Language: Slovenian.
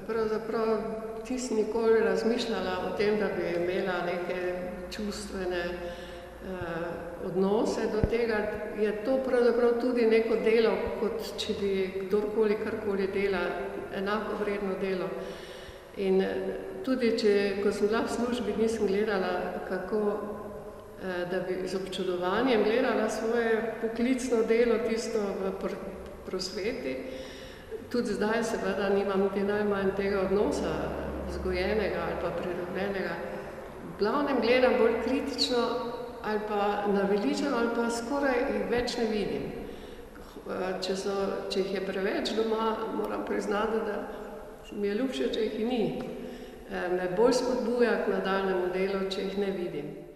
pravzaprav nisem nikoli razmišljala o tem, da bi imela neke čustvene odnose do tega. Je to pravzaprav tudi neko delo, kot če bi kdorkoli karkoli dela, enako vredno delo. In tudi, ko sem bila v službi, nisem gledala, kako, da bi z občudovanjem gledala svoje poklicno delo, tisto v prosveti. Tudi zdaj seveda nimam niti najmanj tega odnosa vzgojenega ali pa pridobljenega. V glavnem gledam bolj kritično ali pa naveličano ali pa skoraj jih več ne vidim. Če jih je preveč doma, moram priznati, da mi je ljubše, če jih ni. Me bolj spodbuja k nadaljnjemu delu, če jih ne vidim.